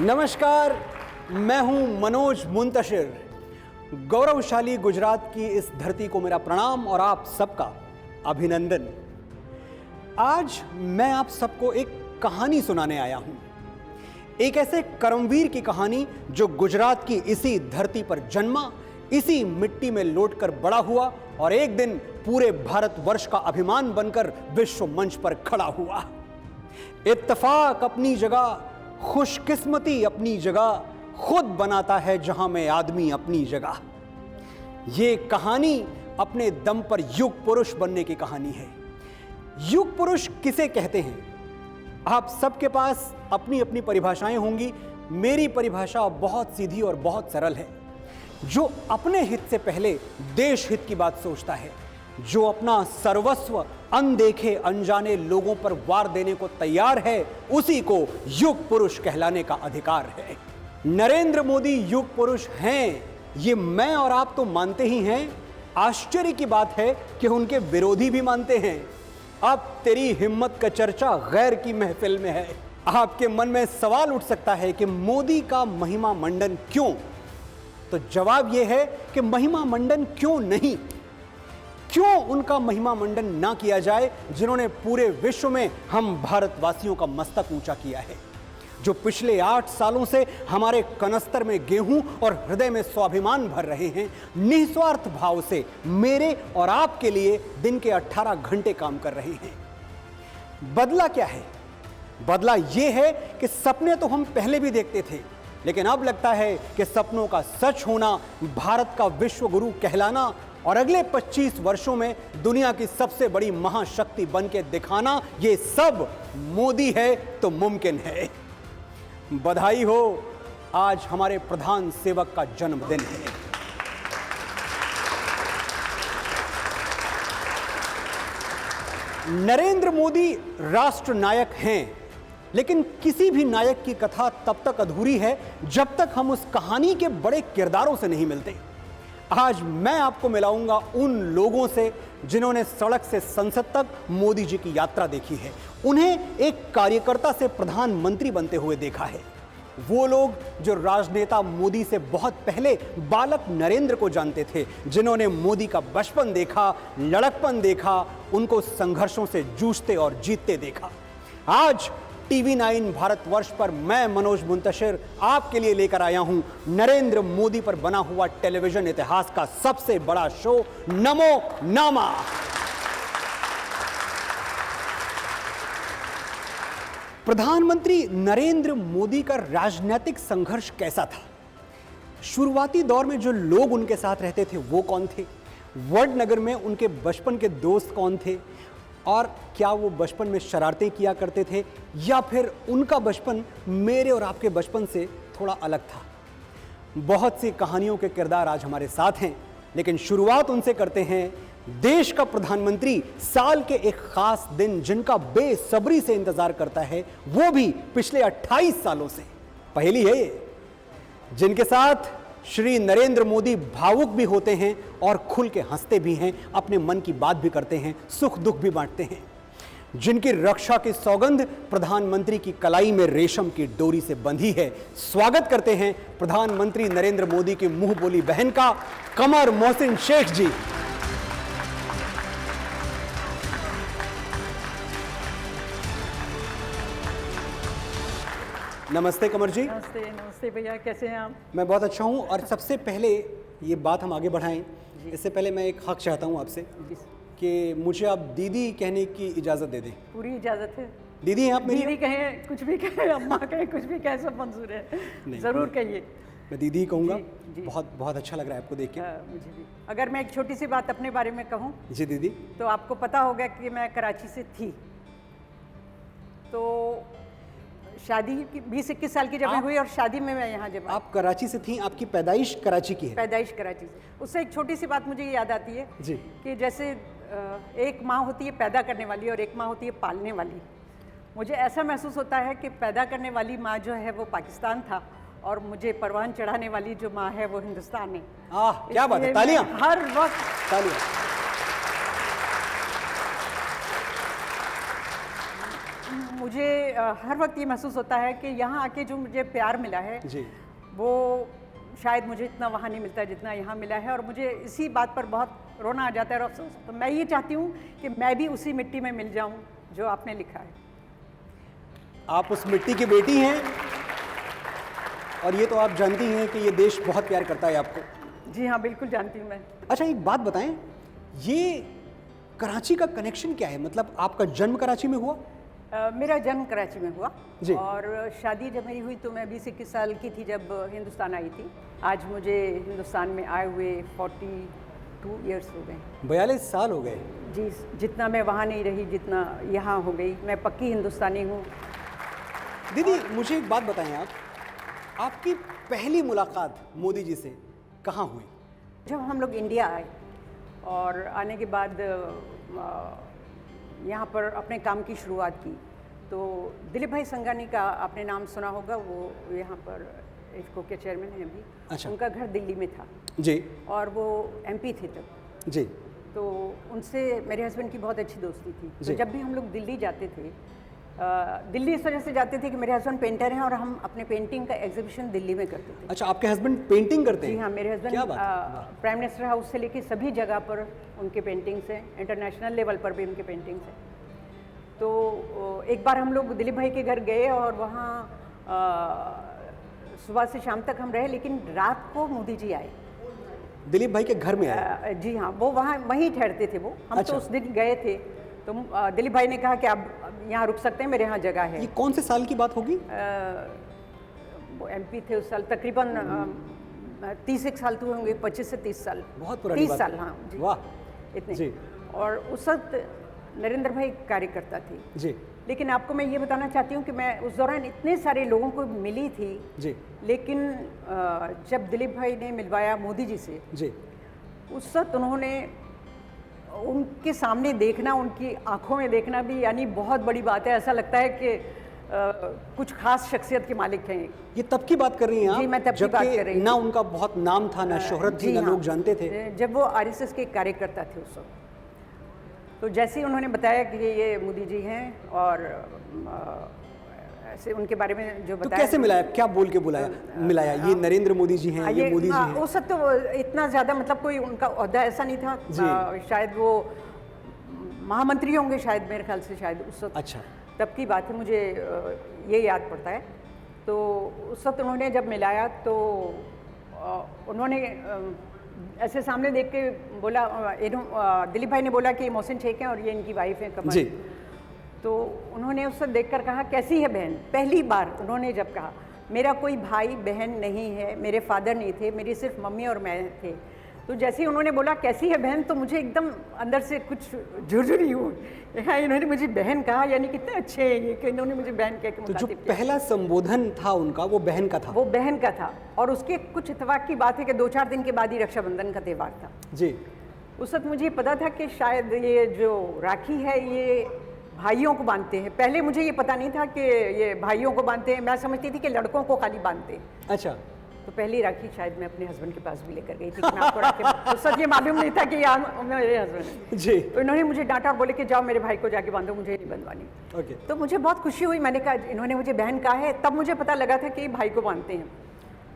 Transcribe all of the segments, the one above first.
नमस्कार, मैं हूं मनोज मुंतशिर। गौरवशाली गुजरात की इस धरती को मेरा प्रणाम और आप सबका अभिनंदन। आज मैं आप सबको एक कहानी सुनाने आया हूं, एक ऐसे कर्मवीर की कहानी जो गुजरात की इसी धरती पर जन्मा, इसी मिट्टी में लौटकर बड़ा हुआ और एक दिन पूरे भारतवर्ष का अभिमान बनकर विश्व मंच पर खड़ा हुआ। इत्तेफाक अपनी जगह, खुशकिस्मती अपनी जगह, खुद बनाता है जहां में आदमी अपनी जगह। ये कहानी अपने दम पर युग पुरुष बनने की कहानी है। युग पुरुष किसे कहते हैं? आप सबके पास अपनी अपनी परिभाषाएं होंगी। मेरी परिभाषा बहुत सीधी और बहुत सरल है। जो अपने हित से पहले देश हित की बात सोचता है, जो अपना सर्वस्व अनदेखे अनजाने लोगों पर वार देने को तैयार है, उसी को युग पुरुष कहलाने का अधिकार है। नरेंद्र मोदी युग पुरुष हैं, ये मैं और आप तो मानते ही हैं। आश्चर्य की बात है कि उनके विरोधी भी मानते हैं। अब तेरी हिम्मत का चर्चा गैर की महफिल में है। आपके मन में सवाल उठ सकता है कि मोदी का महिमा मंडन क्यों? तो जवाब यह है कि महिमा मंडन क्यों नहीं? क्यों उनका महिमा मंडन ना किया जाए जिन्होंने पूरे विश्व में हम भारतवासियों का मस्तक ऊंचा किया है, जो पिछले 8 सालों से हमारे कनस्तर में गेहूं और हृदय में स्वाभिमान भर रहे हैं, निस्वार्थ भाव से मेरे और आपके लिए दिन के 18 घंटे काम कर रहे हैं। बदला क्या है? बदला यह है कि सपने तो हम पहले भी देखते थे, लेकिन अब लगता है कि सपनों का सच होना, भारत का विश्व गुरु कहलाना और अगले 25 वर्षों में दुनिया की सबसे बड़ी महाशक्ति बन के दिखाना, ये सब मोदी है तो मुमकिन है। बधाई हो, आज हमारे प्रधान सेवक का जन्मदिन है। नरेंद्र मोदी राष्ट्र नायक हैं, लेकिन किसी भी नायक की कथा तब तक अधूरी है जब तक हम उस कहानी के बड़े किरदारों से नहीं मिलते। आज मैं आपको मिलाऊंगा उन लोगों से जिन्होंने सड़क से संसद तक मोदी जी की यात्रा देखी है, उन्हें एक कार्यकर्ता से प्रधानमंत्री बनते हुए देखा है। वो लोग जो राजनेता मोदी से बहुत पहले बालक नरेंद्र को जानते थे, जिन्होंने मोदी का बचपन देखा, लड़कपन देखा, उनको संघर्षों से जूझते और जीतते देखा। आज टीवी 9 भारतवर्ष पर मैं मनोज मुंतशिर आपके लिए लेकर आया हूं नरेंद्र मोदी पर बना हुआ टेलीविजन इतिहास का सबसे बड़ा शो नमो नामा। प्रधानमंत्री नरेंद्र मोदी का राजनीतिक संघर्ष कैसा था? शुरुआती दौर में जो लोग उनके साथ रहते थे वो कौन थे? वडनगर में उनके बचपन के दोस्त कौन थे? और क्या वो बचपन में शरारतें किया करते थे, या फिर उनका बचपन मेरे और आपके बचपन से थोड़ा अलग था? बहुत सी कहानियों के किरदार आज हमारे साथ हैं, लेकिन शुरुआत उनसे करते हैं, देश का प्रधानमंत्री साल के एक खास दिन जिनका बेसब्री से इंतजार करता है, वो भी पिछले 28 सालों से। पहली है ये, जिनके साथ श्री नरेंद्र मोदी भावुक भी होते हैं और खुल के हंसते भी हैं, अपने मन की बात भी करते हैं, सुख दुख भी बांटते हैं, जिनकी रक्षा की सौगंध प्रधानमंत्री की कलाई में रेशम की डोरी से बंधी है। स्वागत करते हैं प्रधानमंत्री नरेंद्र मोदी की मुंह बोली बहन का, कमर मोहसिन शेख जी। नमस्ते कमर जी। नमस्ते। नमस्ते भैया, कैसे हैं आप? मैं बहुत अच्छा हूं। और सबसे पहले ये बात हम आगे बढ़ाएं, इससे पहले मैं एक हक चाहता हूं आपसे कि मुझे आप दीदी कहने की इजाज़त दे दें। पूरी इजाज़त है। दीदी हैं आप मेरी? दीदी कहें, कुछ भी कहें, अम्मा कहें, कुछ भी कहें, सब मंजूर है। ज़रूर कहिए। मैं दीदी ही कहूँगा। जी। बहुत बहुत अच्छा लग रहा है आपको देख के। मुझे भी। अगर मैं एक छोटी सी बात अपने बारे में कहूँ जी दीदी। तो आपको पता होगा कि मैं कराची से थी, तो शादी 20-21 साल की जब मैं हुई और शादी में मैं यहाँ जब आप कराची से थी, आपकी पैदाइश कराची की है? पैदाइश कराची से। उससे एक छोटी सी बात मुझे याद आती है जी। कि जैसे एक माँ होती है पैदा करने वाली और एक माँ होती है पालने वाली। मुझे ऐसा महसूस होता है कि पैदा करने वाली माँ जो है वो पाकिस्तान था और मुझे परवान चढ़ाने वाली जो माँ है वो हिंदुस्तान है। क्या बात है, तालियां हर वक्त। तालियां। मुझे हर वक्त ये महसूस होता है कि यहाँ आके जो मुझे प्यार मिला है जी। वो शायद मुझे इतना वहाँ नहीं मिलता जितना यहाँ मिला है, और मुझे इसी बात पर बहुत रोना आ जाता है और अफसोस। तो मैं ये चाहती हूँ कि मैं भी उसी मिट्टी में मिल जाऊँ जो आपने लिखा है। आप उस मिट्टी की बेटी हैं, और ये तो आप जानती हैं कि ये देश बहुत प्यार करता है आपको। जी हाँ, बिल्कुल जानती हूँ मैं। अच्छा, एक बात बताएं, ये कराची का कनेक्शन क्या है? मतलब आपका जन्म कराची में हुआ? मेरा जन्म कराची में हुआ जी। और शादी जब मेरी हुई तो मैं 20-21 साल की थी जब हिंदुस्तान आई थी। आज मुझे हिंदुस्तान में आए हुए 42 ईयर्स हो गए। 42 साल हो गए। जी, जितना मैं वहाँ नहीं रही जितना यहाँ हो गई। मैं पक्की हिंदुस्तानी हूँ। दीदी, मुझे एक बात बताएं, आप आपकी पहली मुलाकात मोदी जी से कहाँ हुई? जब हम लोग इंडिया आए और आने के बाद यहाँ पर अपने काम की शुरुआत की, तो दिलीप भाई संघानी का आपने नाम सुना होगा। वो यहाँ पर इफ्को के चेयरमैन हैं अभी। अच्छा। उनका घर दिल्ली में था जी। और वो एमपी थे तब। जी। तो उनसे मेरे हस्बैंड की बहुत अच्छी दोस्ती थी। जी। तो जब भी हम लोग दिल्ली जाते थे, दिल्ली इस वजह से जाते थे कि मेरे हस्बैंड पेंटर हैं और हम अपने पेंटिंग का एग्जीबिशन दिल्ली में करते थे। अच्छा, आपके हस्बैंड पेंटिंग करते हैं? जी हाँ, मेरे क्या हस्बैंड बात है? प्राइम मिनिस्टर हाउस से लेके सभी जगह पर उनके पेंटिंग्स हैं, इंटरनेशनल लेवल पर भी उनके पेंटिंग्स हैं। तो एक बार हम लोग दिलीप भाई के घर गए और वहाँ सुबह से शाम तक हम रहे, लेकिन रात को मोदी जी आए। दिलीप भाई के घर में आए? जी हाँ, वो वहाँ वहीं ठहरते थे वो। हम अच्छा। तो उस दिन गए थे, तो दिलीप भाई ने कहा कि आप यहाँ रुक सकते हैं, मेरे यहाँ जगह है। ये कौन से साल की बात होगी? वो एमपी थे उस साल, तकरीबन 30 साल तो होंगे, 25 से 30 साल। बहुत पुरानी 30 बात। साल, हाँ जी। वाह। इतने जी। और उस वक्त नरेंद्र भाई कार्यकर्ता थे। जी। लेकिन आपको मैं ये बताना चाहती हूँ कि मैं उस दौरान इतने सारे लोगों को मिली थी। जी। लेकिन जब दिलीप भाई ने मिलवाया मोदी जी से, जी। उस वक्त उन्होंने उनके सामने देखना, उनकी आंखों में देखना भी यानी बहुत बड़ी बात है। ऐसा लगता है कि कुछ खास शख्सियत के मालिक हैं। ये तब की बात कर रही हैं आप? जी, मैं तब की बात कर रही हूँ। ना उनका बहुत नाम था, ना शोहरत थी, जी ना हाँ, लोग जानते थे। जब वो आरएसएस के कार्यकर्ता थे उस वक्त। तो जैसे ही उन्होंने बताया कि ये मोदी जी हैं और ऐसे उनके बारे में जो तो बताया। कैसे मिलाया? क्या बोल के बुलाया मिलाया? ये नरेंद्र मोदी जी हैं, ये मोदी जी हैं? उस वक्त तो इतना ज़्यादा मतलब कोई उनका ओहदा ऐसा नहीं था। शायद वो महामंत्री होंगे शायद, मेरे ख्याल से शायद उस वक्त। अच्छा। तब की बात है, मुझे ये याद पड़ता है। तो उस वक्त उन्होंने जब मिलाया तो उन्होंने ऐसे सामने देख के बोला, दिलीप भाई ने बोला कि मोहसिन शेख हैं और ये इनकी वाइफ है कमल जी। तो उन्होंने उससे देखकर कहा, कैसी है बहन? पहली बार उन्होंने जब कहा, मेरा कोई भाई बहन नहीं है, मेरे फादर नहीं थे, मेरी सिर्फ मम्मी और मैं थे। तो जैसे ही उन्होंने बोला कैसी है बहन, तो मुझे एकदम अंदर से कुछ झुरझुरी हुई। हाँ, इन्होंने मुझे बहन कहा, यानी कितने अच्छे हैं ये कि इन्होंने मुझे बहन कह के तो जो मुखातिब किया। पहला संबोधन था उनका, वो बहन का था? वो बहन का था। और उसके कुछ इत्तेफाक की बात है कि 2-4 दिन के बाद ही रक्षाबंधन का त्यौहार था। जी। उस वक्त मुझे पता था कि शायद ये जो राखी है ये भाइयों को बांधते हैं। पहले मुझे ये पता नहीं था कि ये भाइयों को बांधते हैं, मैं समझती थी कि लड़कों को खाली बांधते हैं। अच्छा। तो पहली राखी शायद मैं अपने हस्बैंड के पास भी लेकर गई थी कि मैं आपको राखी उस वक्त ये मालूम नहीं था कि मेरे हस्बैंड है। जी। तो इन्होंने मुझे डांटा और बोले कि जाओ मेरे भाई को जाके बांधो, मुझे नहीं बंधवानी। ओके। तो मुझे बहुत खुशी हुई। मैंने कहा, इन्होंने मुझे बहन कहा है, तब मुझे पता लगा था कि भाई को बांधते हैं।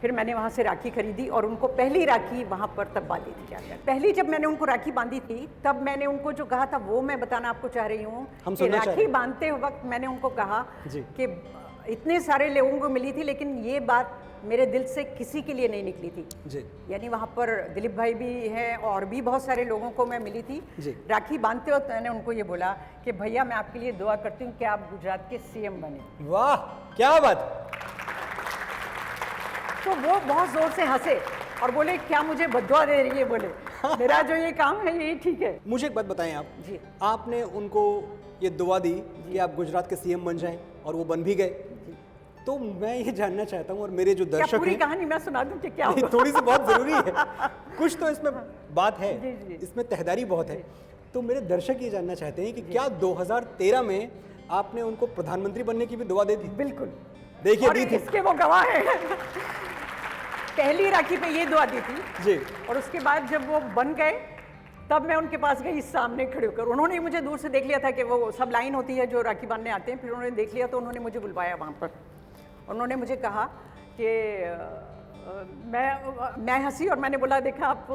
फिर मैंने वहाँ से राखी खरीदी और उनको पहली राखी वहाँ पर तब बांधी थी जाकर। पहली जब मैंने उनको राखी बांधी थी, तब मैंने उनको जो कहा था वो मैं बताना आपको चाह रही हूँ। हम कि सुनना चाह रहे राखी हैं। बांधते वक्त मैंने उनको कहा जी। कि इतने सारे लोगों को मिली थी, लेकिन ये बात मेरे दिल से किसी के लिए नहीं निकली थी। जी। यानी वहाँ पर दिलीप भाई भी हैं और भी बहुत सारे लोगों को मैं मिली थी। जी। राखी बांधते वक्त मैंने उनको ये बोला कि भैया मैं आपके लिए दुआ करती हूँ कि आप गुजरात के सीएम बने। वाह, क्या बात! तो वो बहुत जोर से हंसे और बोले, क्या मुझे बद्दुआ दे रही है? बोले मेरा जो ये काम है ये ठीक है। मुझे एक बात बताएं आप। जी। आपने उनको ये दुआ दी कि आप गुजरात के सीएम बन जाएं और वो बन भी गए। तो मैं ये जानना चाहता हूँ, और मेरे जो क्या दर्शक पूरी हैं, कहानी मैं सुना दूं कि क्या नहीं, हुआ? थोड़ी सी बहुत जरूरी है, कुछ तो इसमें बात है। जी, जी। इसमें तहदारी बहुत है। तो मेरे दर्शक ये जानना चाहते हैं कि क्या 2013 में आपने उनको प्रधानमंत्री बनने की भी दुआ दी थी? बिल्कुल। देखिए, और दी थी। इसके वो गवाह है। पहली राखी पे ये दुआ दी थी जी। और उसके बाद जब वो बन गए तब मैं उनके पास गई सामने खड़े होकर। उन्होंने मुझे दूर से देख लिया था कि वो सब लाइन होती है जो राखी बांधने आते हैं, फिर उन्होंने देख लिया तो उन्होंने मुझे बुलवाया वहाँ पर। उन्होंने मुझे कहा कि मैं हंसी और मैंने बोला देखा आप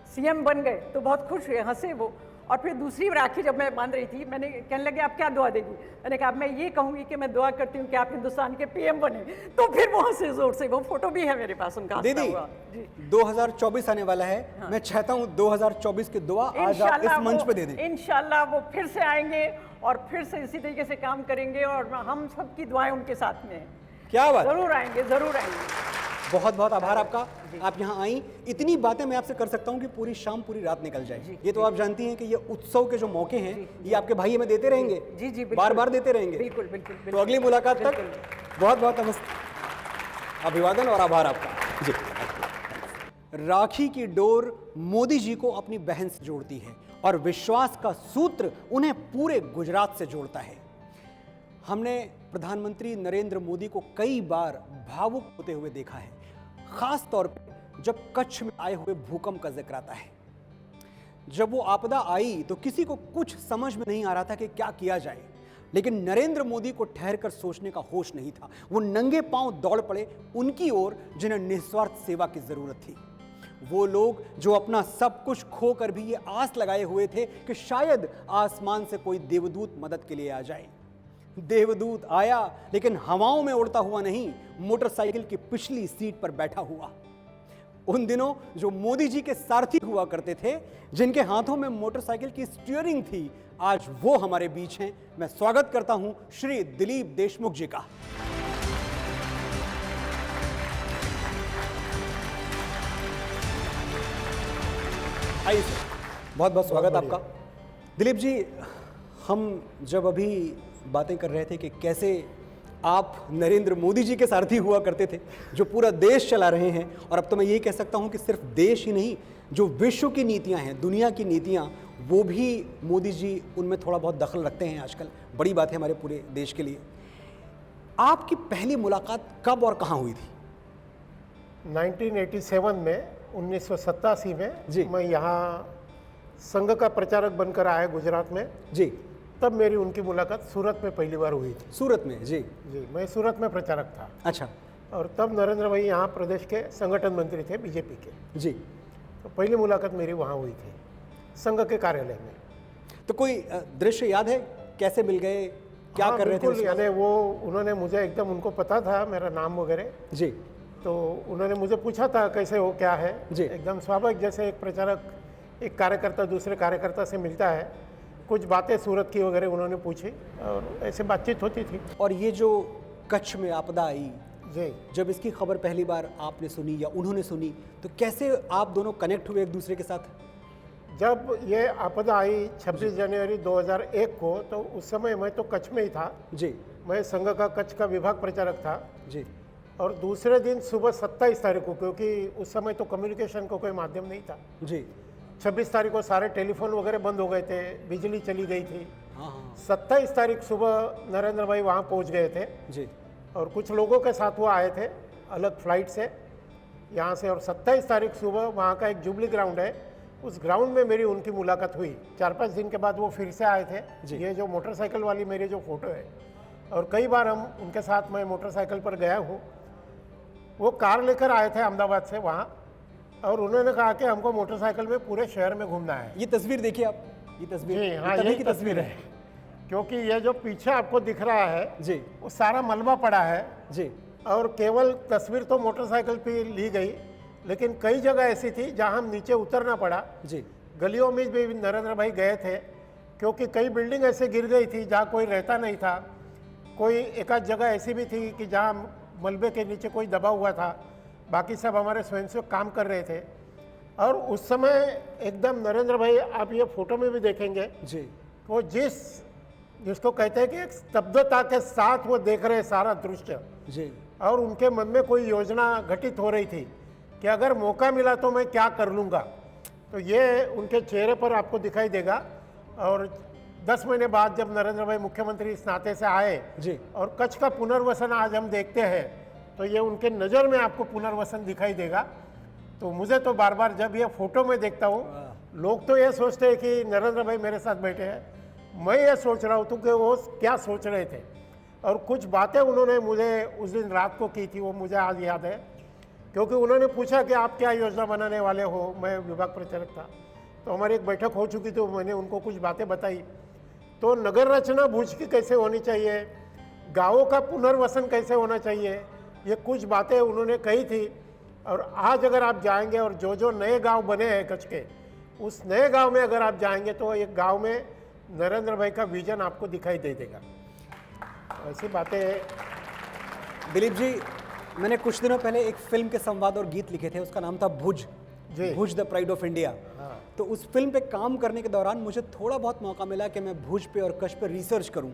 सीएम बन गए, तो बहुत खुश हुए, हंसे वो। और फिर दूसरी राखी जब मैं बांध रही थी, मैंने कहने लगे आप क्या दुआ देगी? मैंने कहा मैं ये कहूँगी कि मैं दुआ करती हूँ कि आप हिंदुस्तान के पीएम बने। तो फिर वहाँ से जोर से वो फोटो भी है मेरे पास उनका हंसता दीदी हुआ। जी 2024 आने वाला है। हाँ। मैं चाहता हूँ 2024 की दुआ आज आप इस मंच पे दे दें। इंशाल्लाह वो फिर से आएंगे और फिर से इसी तरीके से काम करेंगे और हम सबकी दुआएं उनके साथ में हैं। क्या बात, जरूर आएंगे, जरूर आएंगे। बहुत बहुत आभार आपका, आप यहाँ आई। इतनी बातें मैं आपसे कर सकता हूँ कि पूरी शाम पूरी रात निकल जाए। ये तो आप जानती हैं कि ये उत्सव के जो मौके हैं ये आपके भाई हमें देते रहेंगे, जी जी बार बार देते रहेंगे। बिल्कुल बिल्कुल। तो अगली मुलाकात तक बहुत बहुत अभिवादन और आभार आपका जी। राखी की डोर मोदी जी को अपनी बहन से जोड़ती है और विश्वास का सूत्र उन्हें पूरे गुजरात से जोड़ता है। हमने प्रधानमंत्री नरेंद्र मोदी को कई बार भावुक होते हुए देखा है, खास तौर पर जब कच्छ में आए हुए भूकंप का जिक्र आता है। जब वो आपदा आई तो किसी को कुछ समझ में नहीं आ रहा था कि क्या किया जाए, लेकिन नरेंद्र मोदी को ठहर कर सोचने का होश नहीं था। वो नंगे पांव दौड़ पड़े उनकी ओर जिन्हें निस्वार्थ सेवा की जरूरत थी। वो लोग जो अपना सब कुछ खोकर भी ये आस लगाए हुए थे कि शायद आसमान से कोई देवदूत मदद के लिए आ जाए। देवदूत आया, लेकिन हवाओं में उड़ता हुआ नहीं, मोटरसाइकिल की पिछली सीट पर बैठा हुआ। उन दिनों जो मोदी जी के सारथी हुआ करते थे, जिनके हाथों में मोटरसाइकिल की स्टीयरिंग थी, आज वो हमारे बीच हैं। मैं स्वागत करता हूं श्री दिलीप देशमुख जी का। आइए सर, बहुत बहुत स्वागत आपका। दिलीप जी, हम जब अभी बातें कर रहे थे कि कैसे आप नरेंद्र मोदी जी के सारथी हुआ करते थे, जो पूरा देश चला रहे हैं, और अब तो मैं ये कह सकता हूं कि सिर्फ देश ही नहीं, जो विश्व की नीतियां हैं, दुनिया की नीतियां, वो भी मोदी जी उनमें थोड़ा बहुत दखल रखते हैं आजकल। बड़ी बात है हमारे पूरे देश के लिए। आपकी पहली मुलाकात कब और कहाँ हुई थी? 1987 में, 1987 में जी। मैं यहाँ संघ का प्रचारक बनकर आया गुजरात में जी। तब मेरी उनकी मुलाकात सूरत में पहली बार हुई थी। सूरत में? जी जी, मैं सूरत में प्रचारक था। अच्छा। और तब नरेंद्र भाई यहाँ प्रदेश के संगठन मंत्री थे बीजेपी के। जी। तो पहली मुलाकात मेरी वहाँ हुई थी, संघ के कार्यालय में। तो कोई दृश्य याद है, कैसे मिल गए, क्या कर रहे थे? बिल्कुल, यानी वो उन्होंने मुझे एकदम, उनको पता था मेरा नाम वगैरह। जी। तो उन्होंने मुझे पूछा था कैसे हो, क्या है। जी। एकदम स्वाभाविक, जैसे एक प्रचारक एक कार्यकर्ता दूसरे कार्यकर्ता से मिलता है, कुछ बातें सूरत की वगैरह उन्होंने पूछी और ऐसे बातचीत होती थी। और ये जो कच्छ में आपदा आई, जी, जब इसकी खबर पहली बार आपने सुनी या उन्होंने सुनी, तो कैसे आप दोनों कनेक्ट हुए एक दूसरे के साथ? जब ये आपदा आई 26 जनवरी 2001 को, तो उस समय मैं तो कच्छ में ही था। जी। मैं संघ का कच्छ का विभाग प्रचारक था। जी। और दूसरे दिन सुबह 27 तारीख को, क्योंकि उस समय तो कम्युनिकेशन का कोई माध्यम नहीं था, जी। 26 तारीख को सारे टेलीफोन वगैरह बंद हो गए थे, बिजली चली गई थी। हाँ हाँ। 27 तारीख सुबह नरेंद्र भाई वहाँ पहुँच गए थे जी। और कुछ लोगों के साथ वो आए थे अलग फ्लाइट से यहाँ से। और 27 तारीख सुबह वहाँ का एक जुबली ग्राउंड है, उस ग्राउंड में मेरी उनकी मुलाकात हुई। 4-5 दिन के बाद वो फिर से आए थे। ये जो मोटरसाइकिल वाली मेरी जो फोटो है, और कई बार हम उनके साथ मैं मोटरसाइकिल पर गया हूँ। वो कार लेकर आए थे अहमदाबाद से वहाँ, और उन्होंने कहा कि हमको मोटरसाइकिल में पूरे शहर में घूमना है। ये तस्वीर देखिए आप, ये तस्वीर। जी हाँ, तभी यही की तस्वीर है। क्योंकि ये जो पीछे आपको दिख रहा है जी। वो सारा मलबा पड़ा है। जी। और केवल तस्वीर तो मोटरसाइकिल पे ली गई, लेकिन कई जगह ऐसी थी जहाँ हम नीचे उतरना पड़ा। जी। गलियों में भी नरेंद्र भाई गए थे, क्योंकि कई बिल्डिंग ऐसे गिर गई थी जहाँ कोई रहता नहीं था। कोई एक आध जगह ऐसी भी थी कि जहाँ मलबे के नीचे कोई दबा हुआ था, बाकी सब हमारे स्वयंसेवक काम कर रहे थे। और उस समय एकदम नरेंद्र भाई, आप ये फोटो में भी देखेंगे जी, वो जिसको कहते हैं कि एक स्तब्धता के साथ वो देख रहे सारा दृश्य। जी। और उनके मन में कोई योजना घटित हो रही थी कि अगर मौका मिला तो मैं क्या कर लूँगा। तो ये उनके चेहरे पर आपको दिखाई देगा। और 10 महीने बाद जब नरेंद्र भाई मुख्यमंत्री इस नाते से आए जी। और कच्छ का पुनर्वसन आज हम देखते हैं, तो ये उनके नज़र में आपको पुनर्वसन दिखाई देगा। तो मुझे तो बार बार जब ये फोटो में देखता हूँ, लोग तो ये सोचते हैं कि नरेंद्र भाई मेरे साथ बैठे हैं, मैं ये सोच रहा हूँ कि वो क्या सोच रहे थे, और कुछ बातें उन्होंने मुझे उस दिन रात को की थी, वो मुझे आज याद है। क्योंकि उन्होंने पूछा कि आप क्या योजना बनाने वाले हो, मैं विभाग प्रचारक था, तो हमारी एक बैठक हो चुकी थी, मैंने उनको कुछ बातें बताई। तो नगर रचना भुज की कैसे होनी चाहिए, गाँवों का पुनर्वसन कैसे होना चाहिए, ये कुछ बातें उन्होंने कही थी। और आज अगर आप जाएंगे और जो जो नए गांव बने हैं कच्छ के, उस नए गांव में अगर आप जाएंगे तो एक गांव में नरेंद्र भाई का विजन आपको दिखाई दे देगा। ऐसी बातें। दिलीप जी, मैंने कुछ दिनों पहले एक फिल्म के संवाद और गीत लिखे थे, उसका नाम था भुज, भुज द प्राइड ऑफ इंडिया। तो उस फिल्म पे काम करने के दौरान मुझे थोड़ा बहुत मौका मिला कि मैं भुज पे और कच्छ पे रिसर्च करूं,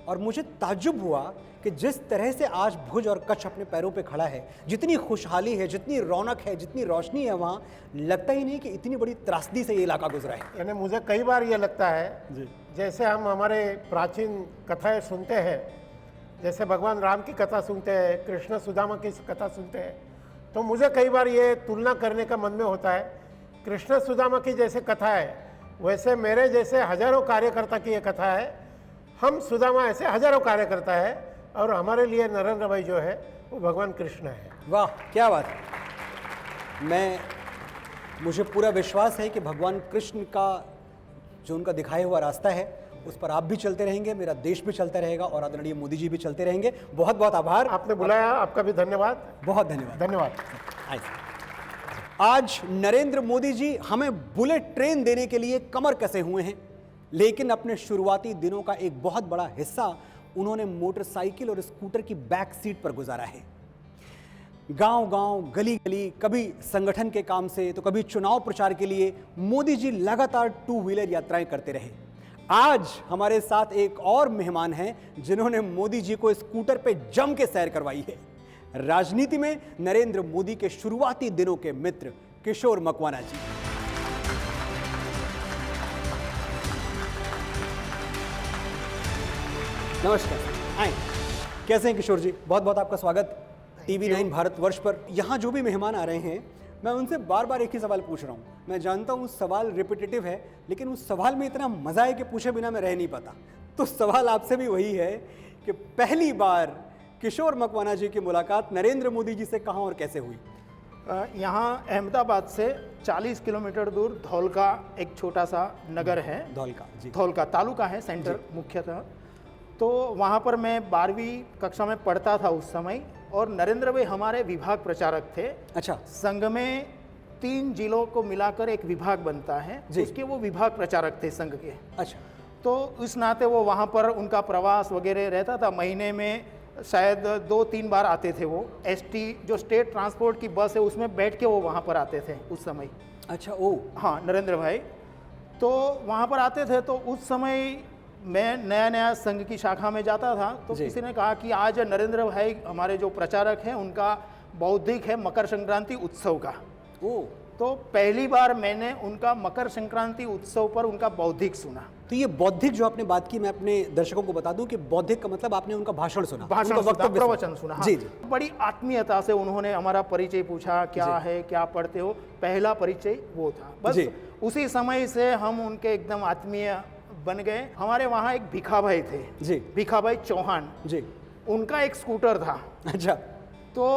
और मुझे ताज्जुब हुआ कि जिस तरह से आज भुज और कच्छ अपने पैरों पे खड़ा है, जितनी खुशहाली है, जितनी रौनक है, जितनी रोशनी है, वहाँ लगता ही नहीं कि इतनी बड़ी त्रासदी से ये इलाका गुजरा है। यानी मुझे कई बार ये लगता है जैसे हम हमारे प्राचीन कथाएं सुनते हैं, जैसे भगवान राम की कथा सुनते हैं, कृष्ण सुदामा की कथा सुनते हैं, तो मुझे कई बार ये तुलना करने का मन में होता है। कृष्ण सुदामा की जैसे कथा है, वैसे मेरे जैसे हजारों कार्यकर्ता की ये कथा है। हम सुदामा ऐसे हजारों कार्यकर्ता है, और हमारे लिए नरेंद्र भाई जो है वो भगवान कृष्ण है। वाह, क्या बात है। मुझे पूरा विश्वास है कि भगवान कृष्ण का जो उनका दिखाया हुआ रास्ता है उस पर आप भी चलते रहेंगे, मेरा देश भी चलता रहेगा, और आदरणीय मोदी जी भी चलते रहेंगे। बहुत बहुत आभार। आपने बुलाया, आपका भी धन्यवाद। बहुत धन्यवाद। धन्यवाद। आज नरेंद्र मोदी जी हमें बुलेट ट्रेन देने के लिए कमर कसे हुए हैं, लेकिन अपने शुरुआती दिनों का एक बहुत बड़ा हिस्सा उन्होंने मोटरसाइकिल और स्कूटर की बैक सीट पर गुजारा है। गांव गांव, गली गली, कभी संगठन के काम से तो कभी चुनाव प्रचार के लिए मोदी जी लगातार 2 व्हीलर यात्राएं करते रहे। आज हमारे साथ एक और मेहमान हैं जिन्होंने मोदी जी को स्कूटर पे जम के सैर करवाई है। राजनीति में नरेंद्र मोदी के शुरुआती दिनों के मित्र किशोर मकवाना जी। नमस्कार, आए। कैसे हैं किशोर जी? बहुत बहुत आपका स्वागत TV9 भारतवर्ष पर। यहाँ जो भी मेहमान आ रहे हैं, मैं उनसे बार बार एक ही सवाल पूछ रहा हूँ। मैं जानता हूँ सवाल रिपीटेटिव है, लेकिन उस सवाल में इतना मजा है कि पूछे बिना मैं रह नहीं पाता। तो सवाल आपसे भी वही है कि पहली बार किशोर मकवाना जी की मुलाकात नरेंद्र मोदी जी से कहाँ और कैसे हुई? यहाँ अहमदाबाद से 40 किलोमीटर दूर धौलका एक छोटा सा नगर है। धौलका जी, धौलका तालुका है सेंटर मुख्यतः। तो वहाँ पर मैं 12वीं कक्षा में पढ़ता था उस समय, और नरेंद्र भाई हमारे विभाग प्रचारक थे। अच्छा। संघ में 3 जिलों को मिलाकर एक विभाग बनता है, उसके वो विभाग प्रचारक थे संघ के। अच्छा। तो इस नाते वो वहाँ पर उनका प्रवास वगैरह रहता था। महीने में शायद 2-3 बार आते थे वो। ST जो स्टेट ट्रांसपोर्ट की बस है उसमें बैठ के वो वहाँ पर आते थे उस समय। अच्छा। ओ हाँ, नरेंद्र भाई तो वहाँ पर आते थे। तो उस समय मैं नया नया संघ की शाखा में जाता था, तो किसी ने कहा कि आज नरेंद्र भाई हमारे जो प्रचारक हैं उनका बौद्धिक है मकर संक्रांति उत्सव का। ओ तो पहली बार मैंने उनका मकर संक्रांति उत्सव पर उनका बौद्धिक सुना। तो ये बौद्धिक जो आपने बात की, मैं अपने दर्शकों को बता दूं कि बौद्धिक का मतलब आपने उनका भाषण सुना, प्रवचन सुना। हाँ। जी जी। बड़ी आत्मीयता से उन्होंने हमारा परिचय पूछा, क्या है, क्या पढ़ते हो, पहला परिचय वो था। बस उसी समय से हम उनके एकदम आत्मीय बन गए। हमारे वहाँ एक भिखा भाई थे जी, भिखा भाई चौहान जी, उनका एक स्कूटर था। अच्छा। तो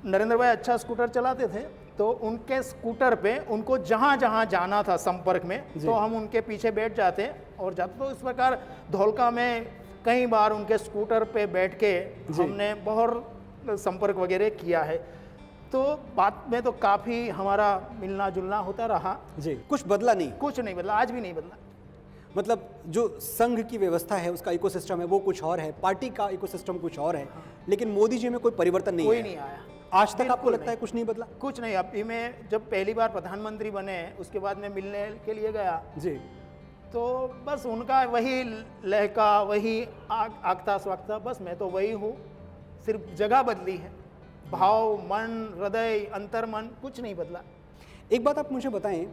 नरेंद्र भाई अच्छा स्कूटर चलाते थे, तो उनके स्कूटर पे उनको जहाँ जहाँ जाना था संपर्क में, तो हम उनके पीछे बैठ जाते और जाते। तो इस प्रकार धौलका में कई बार उनके स्कूटर पे बैठ के हमने बहुत संपर्क वगैरह किया है। तो बात में तो काफ़ी हमारा मिलना जुलना होता रहा जी। कुछ बदला नहीं? कुछ नहीं बदला, आज भी नहीं बदला। मतलब जो संघ की व्यवस्था है, उसका इकोसिस्टम है, वो कुछ और है, पार्टी का इकोसिस्टम कुछ और है, लेकिन मोदी जी में कोई परिवर्तन नहीं, कोई नहीं आया आज तक। आपको लगता है कुछ नहीं बदला? कुछ नहीं। अभी मैं जब पहली बार प्रधानमंत्री बने, उसके बाद मैं मिलने के लिए गया जी, तो बस उनका वही लहका, वही आगता स्वागता, बस मैं तो वही हूँ, सिर्फ जगह बदली है। भाव, मन, हृदय, अंतर्मन कुछ नहीं बदला। एक बात आप मुझे बताएं,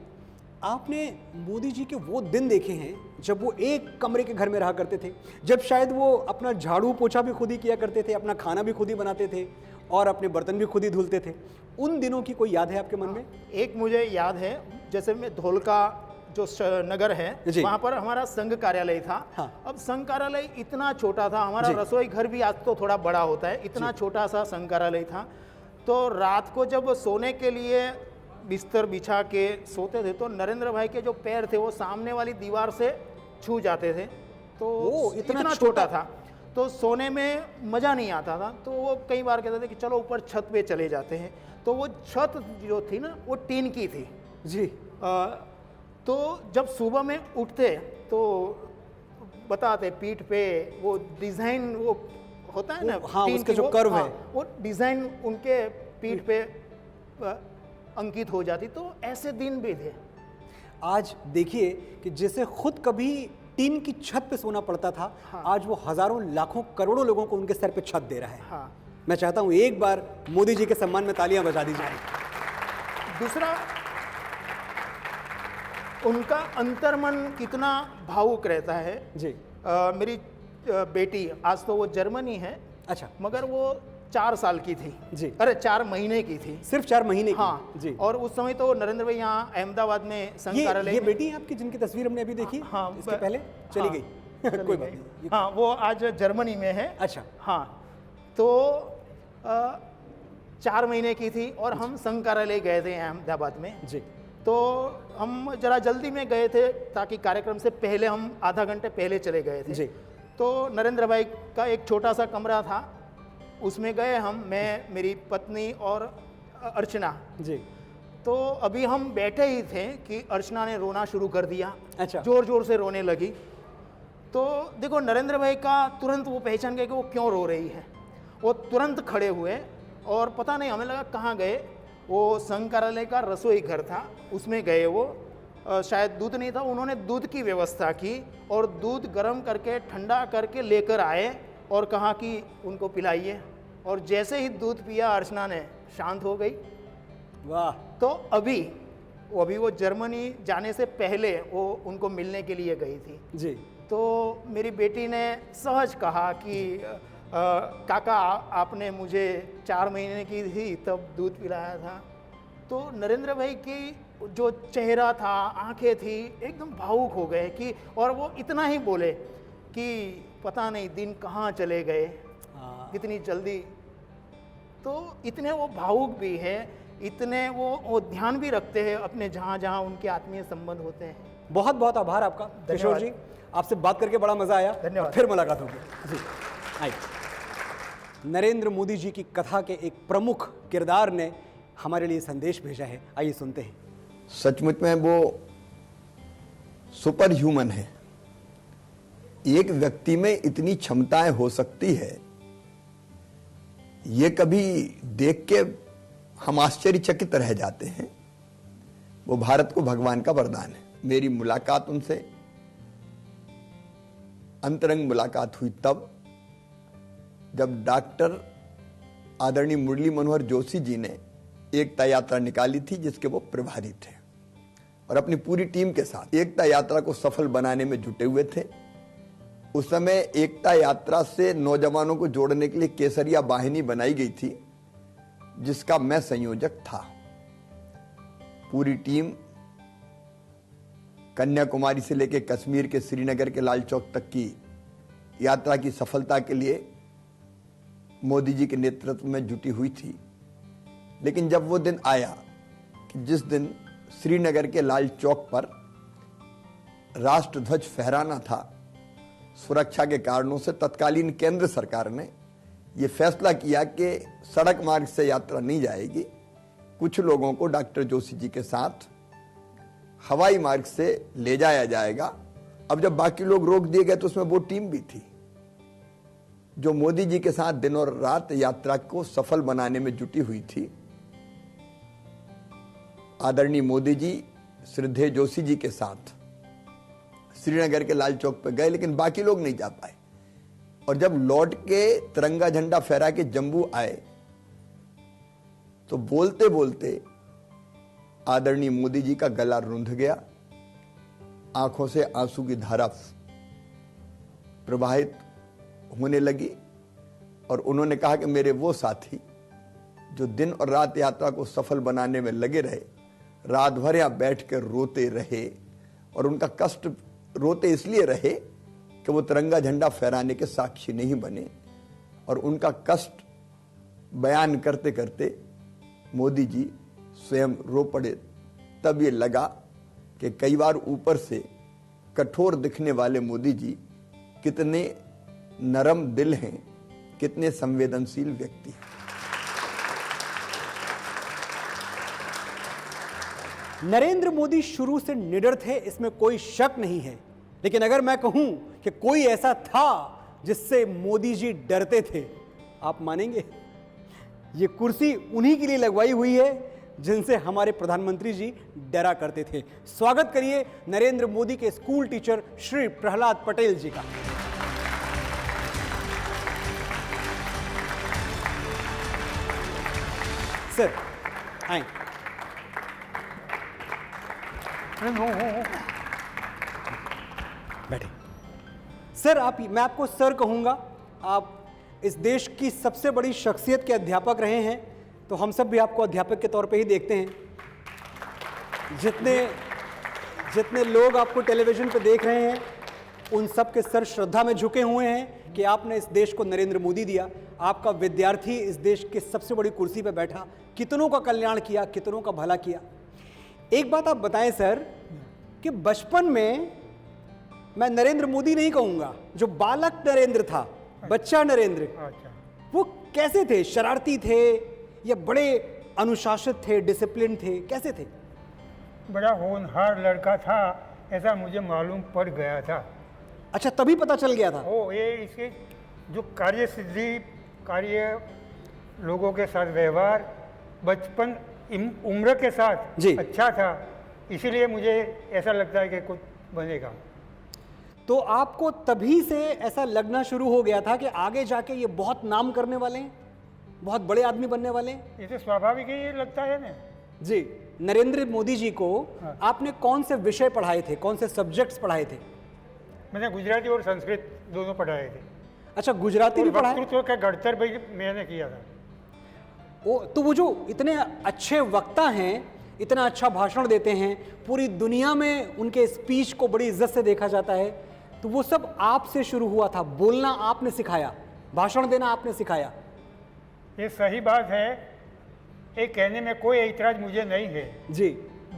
आपने मोदी जी के वो दिन देखे हैं जब वो एक कमरे के घर में रहा करते थे, जब शायद वो अपना झाड़ू पोछा भी खुद ही किया करते थे, अपना खाना भी खुद ही बनाते थे, और अपने बर्तन भी खुद ही धुलते थे। उन दिनों की कोई याद है आपके मन में? एक मुझे याद है, जैसे मैं धोलका जो नगर है जी। वहाँ पर हमारा संघ कार्यालय था। हाँ। अब संघ कार्यालय इतना छोटा था, हमारा जी। रसोई घर भी आज तो थोड़ा बड़ा होता है, इतना छोटा सा संघ कार्यालय था। तो रात को जब सोने के लिए बिस्तर बिछा के सोते थे तो नरेंद्र भाई के जो पैर थे वो सामने वाली दीवार से छू जाते थे। तो ओ, इतना छोटा छोटा था तो सोने में मज़ा नहीं आता था। तो वो कई बार कहते थे कि चलो ऊपर छत पे चले जाते हैं। तो वो छत जो थी ना वो टीन की थी जी। तो जब सुबह में उठते तो बताते पीठ पे वो डिज़ाइन वो होता है ना, हाँ, टीन उसका की जो कर्व है। वो डिज़ाइन उनके पीठ पे अंकित हो जाती। तो ऐसे दिन भी थे। आज देखिए कि जैसे खुद कभी टीन की छत पे सोना पड़ता था, हाँ। आज वो हजारों लाखों करोड़ों लोगों को उनके सर पे छत दे रहा है। हाँ। मैं चाहता हूं एक बार मोदी जी के सम्मान में तालियां बजा दी जाए। दूसरा, उनका अंतर्मन कितना भावुक रहता है। जी। मेरी बेटी, आज तो वो जर्मनी है, अच्छा, मगर वो 4 साल की थी। जी। अरे 4 महीने की थी। सिर्फ 4 महीने की? हाँ जी। और उस समय तो नरेंद्र भाई यहाँ अहमदाबाद में संघ कार्यालय ये में- बेटी है आपकी जिनकी तस्वीर हमने अभी देखी? हाँ, इसके पहले चली हाँ, गई। चली कोई गई। बात नहीं। हाँ, वो आज जर्मनी में है। अच्छा। हाँ, तो 4 महीने की थी और हम संघ कार्यालय गए थे अहमदाबाद में। जी। तो हम जरा जल्दी में गए थे ताकि कार्यक्रम से पहले, हम आधा घंटे पहले चले गए थे। जी। तो नरेंद्र भाई का एक छोटा सा कमरा था, उसमें गए हम, मैं, मेरी पत्नी और अर्चना। जी। तो अभी हम बैठे ही थे कि अर्चना ने रोना शुरू कर दिया। अच्छा। जोर जोर से रोने लगी। तो देखो नरेंद्र भाई का तुरंत वो पहचान गए कि वो क्यों रो रही है। वो तुरंत खड़े हुए और पता नहीं, हमें लगा कहाँ गए। वो संघ कार्यालय का रसोई घर था, उसमें गए। वो शायद दूध नहीं था, उन्होंने दूध की व्यवस्था की और दूध गर्म करके ठंडा करके लेकर आए और कहा कि उनको पिलाइए। और जैसे ही दूध पिया अर्चना ने, शांत हो गई। वाह। तो अभी वो जर्मनी जाने से पहले वो उनको मिलने के लिए गई थी। जी। तो मेरी बेटी ने सहज कहा कि काका, आपने मुझे 4 महीने की थी तब दूध पिलाया था। तो नरेंद्र भाई की जो चेहरा था, आंखें थी, एकदम भावुक हो गए कि, और वो इतना ही बोले कि पता नहीं दिन कहाँ चले गए, हाँ। कितनी जल्दी। तो इतने वो भावुक भी हैं, इतने वो ध्यान भी रखते हैं अपने जहाँ जहाँ उनके आत्मीय संबंध होते हैं। बहुत बहुत आभार आपका किशोर जी, आपसे बात करके बड़ा मजा आया। धन्यवाद। फिर मुलाकात होगी। जी आइए। नरेंद्र मोदी जी की कथा के एक प्रमुख किरदार ने हमारे लिए संदेश भेजा है, आइए सुनते हैं। सचमुच में वो सुपर ह्यूमन है। एक व्यक्ति में इतनी क्षमताएं हो सकती है, ये कभी देख के हम आश्चर्यचकित रह जाते हैं। वो भारत को भगवान का वरदान है। मेरी मुलाकात उनसे, अंतरंग मुलाकात हुई तब जब डॉक्टर आदरणीय मुरली मनोहर जोशी जी ने एकता यात्रा निकाली थी, जिसके वो प्रभारी थे और अपनी पूरी टीम के साथ एकता यात्रा को सफल बनाने में जुटे हुए थे। उस समय एकता यात्रा से नौजवानों को जोड़ने के लिए केसरिया वाहिनी बनाई गई थी, जिसका मैं संयोजक था। पूरी टीम कन्याकुमारी से लेकर कश्मीर के श्रीनगर के लाल चौक तक की यात्रा की सफलता के लिए मोदी जी के नेतृत्व में जुटी हुई थी। लेकिन जब वो दिन आया कि जिस दिन श्रीनगर के लाल चौक पर राष्ट्रध्वज फहराना था, सुरक्षा के कारणों से तत्कालीन केंद्र सरकार ने यह फैसला किया कि सड़क मार्ग से यात्रा नहीं जाएगी, कुछ लोगों को डॉक्टर जोशी जी के साथ हवाई मार्ग से ले जाया जाएगा। अब जब बाकी लोग रोक दिए गए तो उसमें वो टीम भी थी जो मोदी जी के साथ दिन और रात यात्रा को सफल बनाने में जुटी हुई थी। आदरणीय मोदी जी श्रद्धेय जोशी जी के साथ श्रीनगर के लाल चौक पर गए, लेकिन बाकी लोग नहीं जा पाए। और जब लौट के तिरंगा झंडा फहरा के जम्मू आए तो बोलते बोलते आदरणीय मोदी जी का गला रुंध गया, आंखों से आंसू की धारा प्रवाहित होने लगी और उन्होंने कहा कि मेरे वो साथी जो दिन और रात यात्रा को सफल बनाने में लगे रहे, रात भर यहाँ बैठ कर रोते रहे, और उनका कष्ट रोते इसलिए रहे कि वो तिरंगा झंडा फहराने के साक्षी नहीं बने, और उनका कष्ट बयान करते करते मोदी जी स्वयं रो पड़े। तब ये लगा कि कई बार ऊपर से कठोर दिखने वाले मोदी जी कितने नरम दिल हैं, कितने संवेदनशील व्यक्ति हैं। नरेंद्र मोदी शुरू से निडर थे, इसमें कोई शक नहीं है, लेकिन अगर मैं कहूं कि कोई ऐसा था जिससे मोदी जी डरते थे, आप मानेंगे? ये कुर्सी उन्हीं के लिए लगवाई हुई है जिनसे हमारे प्रधानमंत्री जी डरा करते थे। स्वागत करिए नरेंद्र मोदी के स्कूल टीचर श्री प्रहलाद पटेल जी का। सर आए। बैठे। सर मैं आपको सर कहूंगा। आप इस देश की सबसे बड़ी शख्सियत के अध्यापक रहे हैं, तो हम सब भी आपको अध्यापक के तौर पे ही देखते हैं। जितने लोग आपको टेलीविजन पे देख रहे हैं, उन सब के सर श्रद्धा में झुके हुए हैं कि आपने इस देश को नरेंद्र मोदी दिया। आपका विद्यार्थी इस देश की सबसे बड़ी कुर्सी पे बैठा, कितनों का कल्याण किया, कितनों का भला किया। एक बात आप बताएं सर कि बचपन में मैं नरेंद्र मोदी नहीं कहूंगा, जो बालक नरेंद्र था, बच्चा नरेंद्र, वो कैसे थे? शरारती थे या बड़े अनुशासित थे, डिसिप्लिन थे, कैसे थे? बड़ा होनहार लड़का था, ऐसा मुझे मालूम पड़ गया था। अच्छा, तभी पता चल गया था? ओ, ये इसके जो कार्य सिद्धि, कार्य लोगों के साथ व्यवहार, बचपन उम्र के साथ जी अच्छा था, इसीलिए मुझे ऐसा लगता है कि कुछ बनेगा। तो आपको तभी से ऐसा लगना शुरू हो गया था कि आगे जाके ये बहुत नाम करने वाले हैं, बहुत बड़े आदमी बनने वाले हैं? ये तो स्वाभाविक ही ये लगता है ना जी। नरेंद्र मोदी जी को आपने कौन से विषय पढ़ाए थे, कौन से सब्जेक्ट्स पढ़ाए थे? मैंने गुजराती और संस्कृत दोनों पढ़ाए थे। अच्छा, गुजराती भी पढ़ाए? वक्तृत्व का गढ़तर भी मैंने किया था। तो वो जो इतने अच्छे वक्ता हैं, इतना अच्छा भाषण देते हैं, पूरी दुनिया में उनके स्पीच को बड़ी इज्जत से देखा जाता है, तो वो सब आपसे शुरू हुआ था? बोलना आपने सिखाया, भाषण देना आपने सिखाया? ये सही बात है, ये कहने में कोई ऐतराज मुझे नहीं है जी।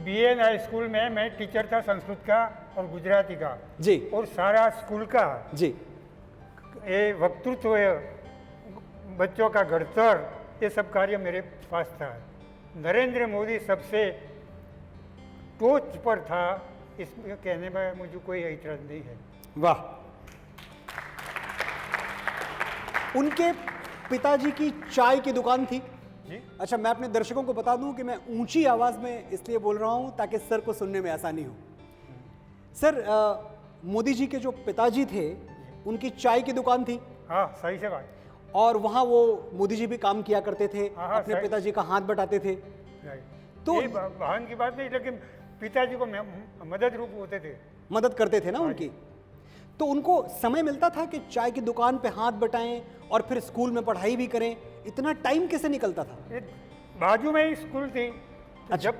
बीएन हाई स्कूल में मैं टीचर था संस्कृत का और गुजराती का जी, और सारा स्कूल का जी, ये वक्तृत्व, बच्चों का गढ़तर, ये सब कार्य मेरे पास था। नरेंद्र मोदी सबसे टोच पर था, इसमें कहने में मुझे कोई ऐतराज नहीं है। वाह। उनके पिताजी की चाय की दुकान थी? जी। अच्छा, मैं अपने दर्शकों को बता दूं कि मैं ऊंची आवाज में इसलिए बोल रहा हूं ताकि सर को सुनने में आसानी हो। सर, मोदी जी के जो पिताजी थे, उनकी चाय की दुकान थी? हाँ, सही से बात। और वहां वो मोदी जी भी काम किया करते थे, हाँ, अपने सही। पिताजी का हाथ बटाते थे? तो ये वाहन की बात नहीं, लेकिन पिताजी को मदद रूप होते थे, मदद करते थे ना उनकी। तो उनको समय मिलता था कि चाय की दुकान पे हाथ बटाएं और फिर स्कूल में पढ़ाई भी करें? इतना टाइम कैसे निकलता था? ये बाजू में ही स्कूल थी, तो जब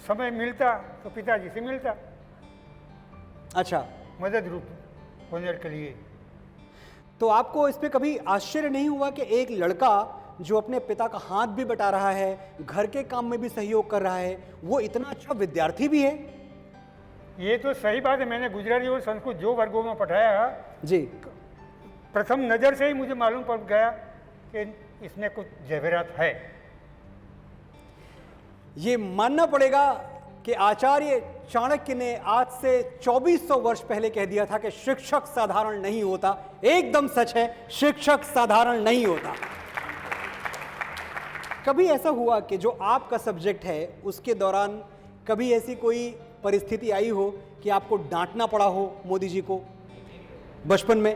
समय मिलता तो पिताजी से मिलता, अच्छा, मदद रूप होने के लिए। तो आपको इस पे कभी आश्चर्य नहीं हुआ कि एक लड़का जो अपने पिता का हाथ भी बटा रहा है, घर के काम में भी सहयोग कर रहा है, वो इतना अच्छा विद्यार्थी भी है? ये तो सही बात है, मैंने गुजराती और संस्कृत जो वर्गों में पढ़ाया जी, प्रथम नज़र से ही मुझे मालूम पड़ गया कि इसमें कुछ जवाहरात है। ये मानना पड़ेगा कि आचार्य चाणक्य ने आज से 2400 वर्ष पहले कह दिया था कि शिक्षक साधारण नहीं होता। एकदम सच है, शिक्षक साधारण नहीं होता। कभी ऐसा हुआ कि जो आपका सब्जेक्ट है उसके दौरान कभी ऐसी कोई परिस्थिति आई हो कि आपको डांटना पड़ा हो मोदी जी को बचपन में?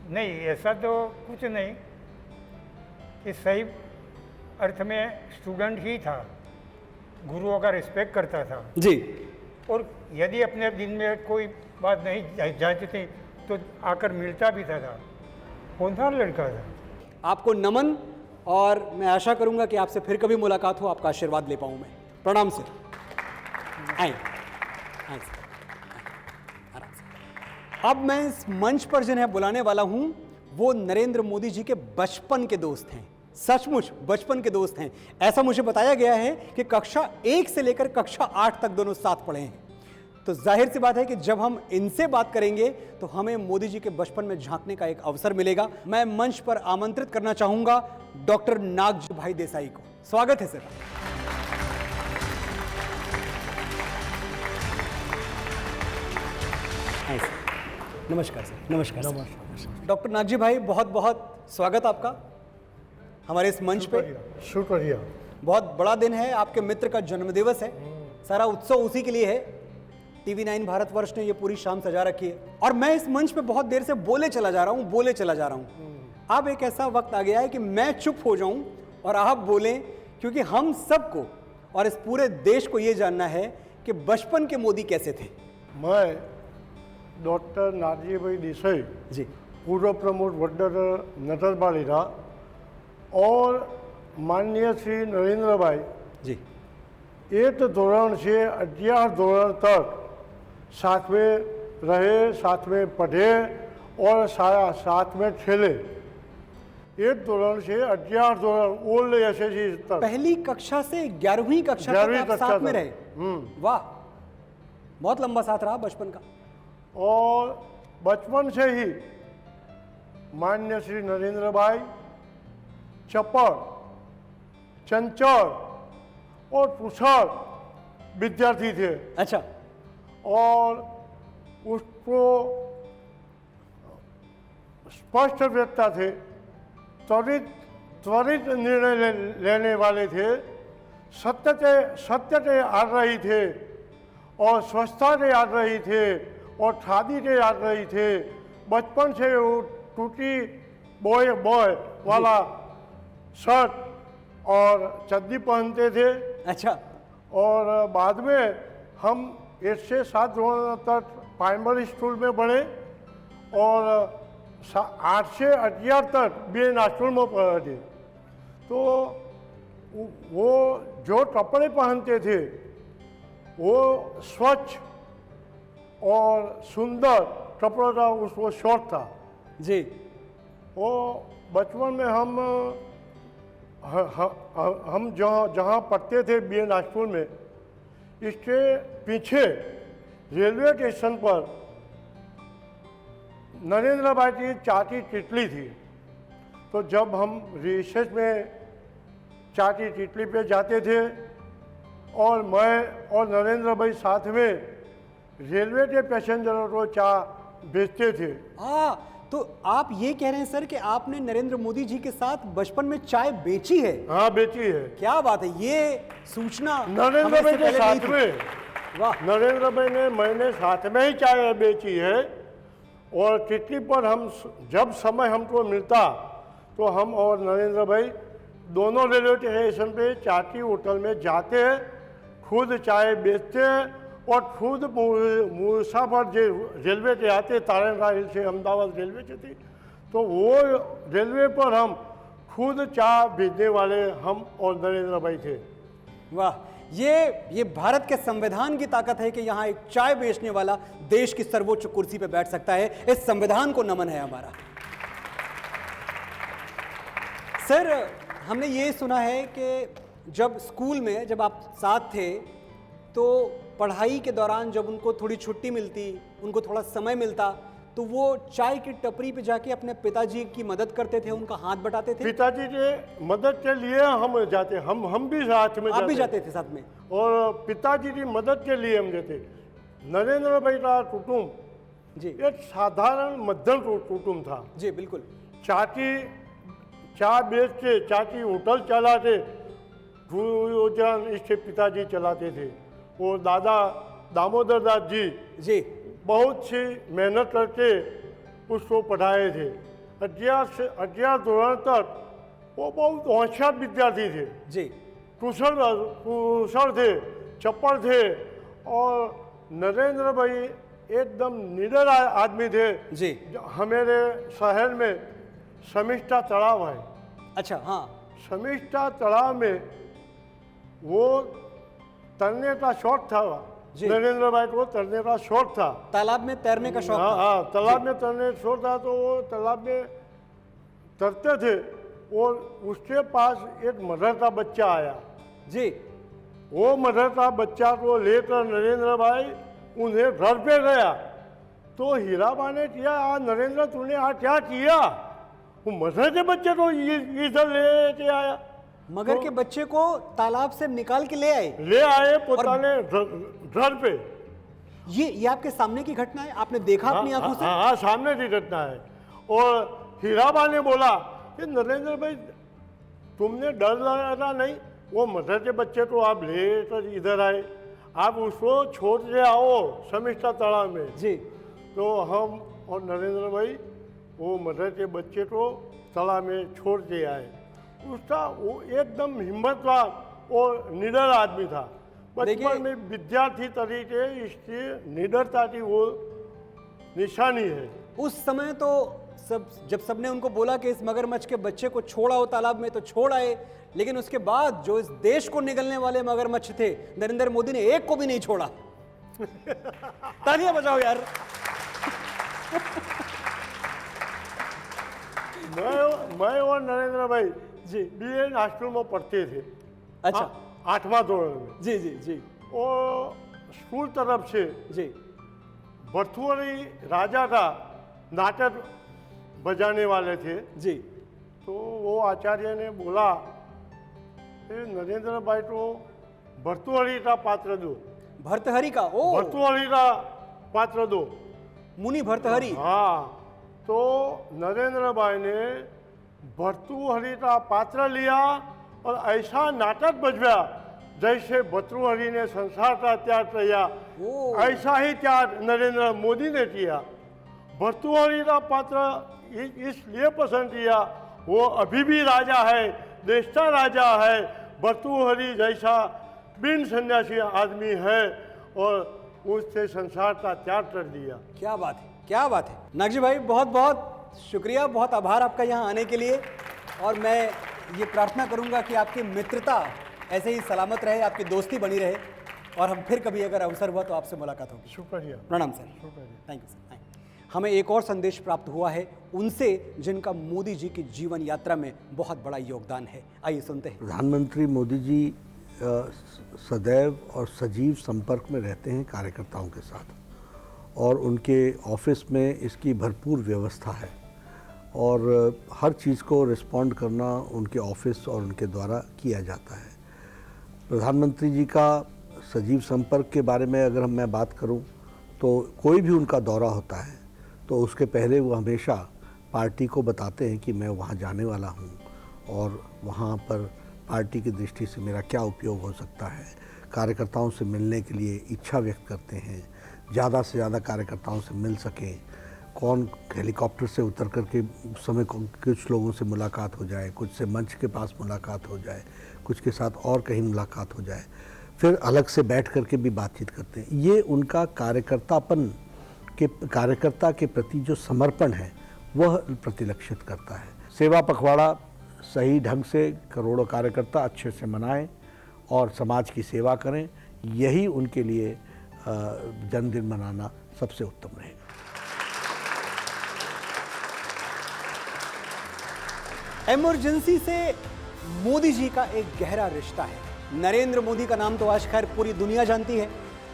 नहीं, ऐसा तो कुछ नहीं, कि सही अर्थ में स्टूडेंट ही था, गुरुओं का रिस्पेक्ट करता था जी। और यदि अपने दिन में कोई बात नहीं जांचती तो आकर मिलता भी था। होनहार लड़का था। आपको नमन और मैं आशा करूंगा कि आपसे फिर कभी मुलाकात हो, आपका आशीर्वाद ले पाऊं मैं। प्रणाम सर। आए आए सर, आराम से। अब मैं इस मंच पर जिन्हें बुलाने वाला हूं वो नरेंद्र मोदी जी के बचपन के दोस्त हैं, सचमुच बचपन के दोस्त हैं। ऐसा मुझे बताया गया है कि कक्षा 1 से लेकर कक्षा 8 तक दोनों साथ पढ़े हैं। तो जाहिर सी बात है कि जब हम इनसे बात करेंगे तो हमें मोदी जी के बचपन में झांकने का एक अवसर मिलेगा। मैं मंच पर आमंत्रित करना चाहूंगा डॉक्टर नागजी भाई देसाई को। स्वागत है सर। नमस्कार सर। नमस्कार सर। डॉक्टर नागजी भाई, बहुत बहुत स्वागत आपका हमारे इस मंच पे। शुक्रिया। बहुत बड़ा दिन है, आपके मित्र का जन्मदिवस है, सारा उत्सव उसी के लिए है। टीवी 9 भारतवर्ष ने ये पूरी शाम सजा रखी है और मैं इस मंच पे बहुत देर से बोले चला जा रहा हूँ। अब एक ऐसा वक्त आ गया है कि मैं चुप हो जाऊं और आप बोलें, क्योंकि हम सबको और इस पूरे देश को ये जानना है कि बचपन के मोदी कैसे थे। मैं डॉक्टर नागजीभाई देसाई जी पूर्व प्रमुख वडनगर नटरबाड़ीरा और माननीय श्री नरेंद्र भाई जी 8 धोरण से 11 धोरण तक साथ में रहे, साथ में पढ़े और साथ में खेले। 8 धोरण से 11 धोरण ओल्ड एसएससी तक, पहली कक्षा से 11वीं कक्षा तक 11वीं आप कक्षा साथ में तक। रहे। वाह, बहुत लंबा साथ रहा बचपन का। और बचपन से ही माननीय श्री नरेंद्र भाई चपड़, चंचल और कुशल विद्यार्थी थे अच्छा, और उसको स्पष्ट व्यक्ता थे, त्वरित निर्णय लेने वाले थे, सत्य से आ रही थे और स्वच्छता से आ रही थे और खादी से आ रही थे। बचपन से वो टूटी बॉय वाला शर्ट और चड्डी पहनते थे। अच्छा, और बाद में हम 1 से 7 धोरण तक प्राइमरी स्कूल में पढ़े और 8 से 11 तक बीएन स्कूल में पढ़े। तो वो जो कपड़े पहनते थे वो स्वच्छ और सुंदर कपड़ों का उसको शौक था जी। वो बचपन में हम जहाँ पढ़ते थे बीएन स्कूल में, इसके पीछे रेलवे स्टेशन पर नरेंद्र भाई की चाची तितली थी। तो जब हम रिसेस में चाची तितली पे जाते थे और मैं और नरेंद्र भाई साथ में रेलवे के पैसेंजरों को चाय बेचते थे। तो आप ये कह रहे हैं सर कि आपने नरेंद्र मोदी जी के साथ बचपन में चाय बेची है? हाँ, बेची है। क्या बात है, ये सूचना नरेंद्र भाई के साथ में। में, वाह, नरेंद्र भाई ने मैंने साथ में ही चाय बेची है। और तितली पर हम जब समय हमको मिलता तो हम और नरेंद्र भाई दोनों रेलवे स्टेशन पे चाची होटल में जाते हैं, खुद चाय बेचते हैं और खुद मुसाफर जो रेलवे के आते, तारणा हिल से अहमदाबाद रेलवे से थी, तो वो रेलवे पर हम खुद चाय भेजने वाले हम और नरेंद्र भाई थे। वाह, ये भारत के संविधान की ताकत है कि यहाँ एक चाय बेचने वाला देश की सर्वोच्च कुर्सी पे बैठ सकता है। इस संविधान को नमन है हमारा। सर, हमने ये सुना है कि जब स्कूल में जब आप साथ थे तो पढ़ाई के दौरान जब उनको थोड़ी छुट्टी मिलती, उनको थोड़ा समय मिलता, तो वो चाय की टपरी पे जाके अपने पिताजी की मदद करते थे, उनका हाथ बटाते थे। पिताजी के मदद के लिए हम जाते, हम भी साथ में आप भी जाते थे साथ में? और पिताजी की मदद के लिए हम जाते। नरेंद्र भाई का कुटुंब जी एक साधारण मध्यम कुटुंब था। जी बिल्कुल। चाची चाय बेचते, चाची होटल चलाते, भोजन इसके पिताजी चलाते थे। और दादा दामोदर दास जी बहुत सी मेहनत करके उसको पढ़ाए थे। 11 धोरण तक वो बहुत होशियार विद्यार्थी थे जी, कुशल थे, चप्पल थे। और नरेंद्र भाई एकदम निडर आदमी थे जी। हमारे शहर में समिष्टा तालाब है। अच्छा, हाँ, समिष्टा तालाब में वो तैरने का शौक था। जी। नरेंद्र भाई को तैरने का शौक था। तालाब में तैरने का शौक हाँ था। हाँ, तालाब में तैरने का शौक था, तो वो तालाब में तैरते थे और उसके पास एक मदर का बच्चा आया। जी। वो मदर का बच्चा को लेकर नरेंद्र भाई उन्हें घर पे गया, तो हीराबा ने किया, आज नरेंद्र तूने आज क्या किया? वो मदर के बच्चे को इधर लेके आया, मगर के बच्चे को तालाब से निकाल के ले आए। ले आए पोताने घर पे। ये आपके सामने की घटना है, आपने देखा अपनी आंखों से? हाँ, सामने की घटना है। और हीराबा ने बोला कि नरेंद्र भाई तुमने डर लगा नहीं? वो मदर के बच्चे को आप लेकर इधर आए, आप उसको छोड़ के आओ समिष्टा तालाब में। जी। तो हम और नरेंद्र भाई वो मदर के बच्चे को तालाब में छोड़ के आए। उसका वो एकदम हिम्मतवान और निडर आदमी था। बचपन में विद्यार्थी तरीके इसकी निडरता की वो निशानी है। उस समय तो जब सबने उनको बोला कि इस मगरमच्छ के बच्चे को छोड़ा हो तालाब में, तो छोड़ आए, लेकिन उसके बाद जो इस देश को निगलने वाले मगरमच्छ थे, नरेंद्र मोदी ने एक को भी नहीं छोड़ा। तालियां बजाओ यार। मैं और नरेंद्र भाई जी। बीएन हॉस्टल में पढ़ते थे। अच्छा। 8वां दौर में। जी जी जी। और स्कूल तरफ से जी। भरथुआरी राजा का नाटक बजाने वाले थे। जी। तो वो आचार्य ने बोला कि नरेंद्र भाई को भरथुआरी का पात्र दो। भर्तहरि का? ओ, भरथुआरी का पात्र दो। मुनि भर्तहरि। हाँ, तो नरेंद्र भाई ने भर्तृहरि का पात्र लिया और ऐसा नाटक बजवाया जैसे भर्तृहरि ने संसार का त्याग किया, ऐसा ही त्याग नरेंद्र मोदी ने किया। भर्तृहरि का पात्र इसलिए पसंद किया, वो अभी भी राजा है, देश का राजा है। भर्तृहरि जैसा बिन सन्यासी आदमी है और उससे संसार का त्याग कर दिया। क्या बात है, क्या बात है। नागजी भाई बहुत बहुत शुक्रिया, बहुत आभार आपका यहाँ आने के लिए। और मैं ये प्रार्थना करूँगा कि आपकी मित्रता ऐसे ही सलामत रहे, आपकी दोस्ती बनी रहे, और हम फिर कभी अगर अवसर हुआ तो आपसे मुलाकात होगी। शुक्रिया। प्रणाम सर। Thank you sir. हमें एक और संदेश प्राप्त हुआ है उनसे जिनका मोदी जी की जीवन यात्रा में बहुत बड़ा योगदान है। आइए सुनते हैं। प्रधानमंत्री मोदी जी सदैव और सजीव संपर्क में रहते हैं कार्यकर्ताओं के साथ, और उनके ऑफिस में इसकी भरपूर व्यवस्था है, और हर चीज़ को रिस्पॉन्ड करना उनके ऑफिस और उनके द्वारा किया जाता है। प्रधानमंत्री जी का सजीव संपर्क के बारे में अगर मैं बात करूं, तो कोई भी उनका दौरा होता है तो उसके पहले वो हमेशा पार्टी को बताते हैं कि मैं वहाँ जाने वाला हूँ, और वहाँ पर पार्टी की दृष्टि से मेरा क्या उपयोग हो सकता है। कार्यकर्ताओं से मिलने के लिए इच्छा व्यक्त करते हैं, ज़्यादा से ज़्यादा कार्यकर्ताओं से मिल सकें। कौन हेलीकॉप्टर से उतर करके उस समय कुछ लोगों से मुलाकात हो जाए, कुछ से मंच के पास मुलाकात हो जाए, कुछ के साथ और कहीं मुलाकात हो जाए, फिर अलग से बैठ करके भी बातचीत करते हैं। ये उनका कार्यकर्ता के प्रति जो समर्पण है वह प्रतिलक्षित करता है। सेवा पखवाड़ा सही ढंग से करोड़ों कार्यकर्ता अच्छे से मनाएं और समाज की सेवा करें, यही उनके लिए जन्मदिन मनाना सबसे उत्तम रहेगा। इमरजेंसी से मोदी जी का एक गहरा रिश्ता है। नरेंद्र मोदी का नाम तो आज खैर पूरी दुनिया जानती है,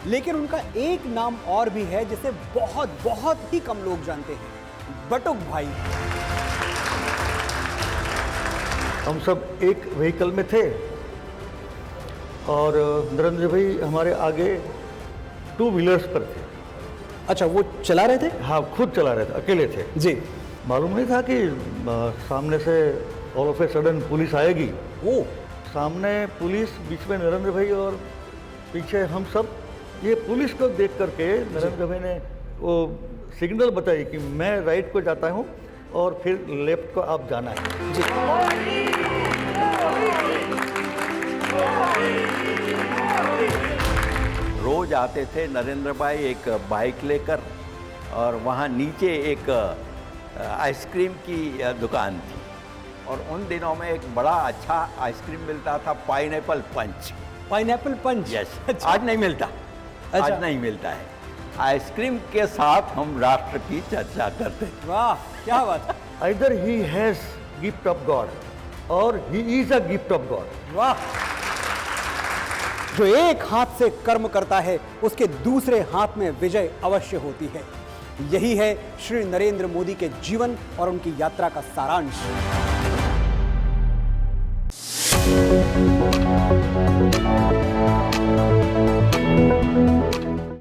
लेकिन उनका एक नाम और भी है जिसे बहुत बहुत ही कम लोग जानते हैं, बटुक भाई। हम सब एक व्हीकल में थे और नरेंद्र भाई हमारे आगे 2 व्हीलर्स पर थे। अच्छा, वो चला रहे थे? हाँ, खुद चला रहे थे, अकेले थे जी। मालूम नहीं था कि सामने से all of a sudden police आएगी। ओ, सामने पुलिस, बीच में नरेंद्र भाई और पीछे हम सब। ये पुलिस को देख करके नरेंद्र भाई ने वो सिग्नल बताई कि मैं राइट को जाता हूँ और फिर लेफ्ट को आप जाना है। जी। रोज आते थे नरेंद्र भाई एक बाइक लेकर, और वहाँ नीचे एक आइसक्रीम की दुकान थी, और उन दिनों में एक बड़ा अच्छा आइसक्रीम मिलता था, पाइनएप्पल पंच। पाइनएप्पल पंच? यस। अच्छा। आज नहीं मिलता। अच्छा। आज नहीं मिलता है। आइसक्रीम के साथ हम राष्ट्र की चर्चा करते हैं। वाह, क्या बात है। Either he has gift of God or he is a gift of God. वाह। जो एक हाथ से कर्म करता है उसके दूसरे हाथ में विजय अवश्य होती है। यही है श्री नरेंद्र मोदी के जीवन और उनकी यात्रा का सारांश।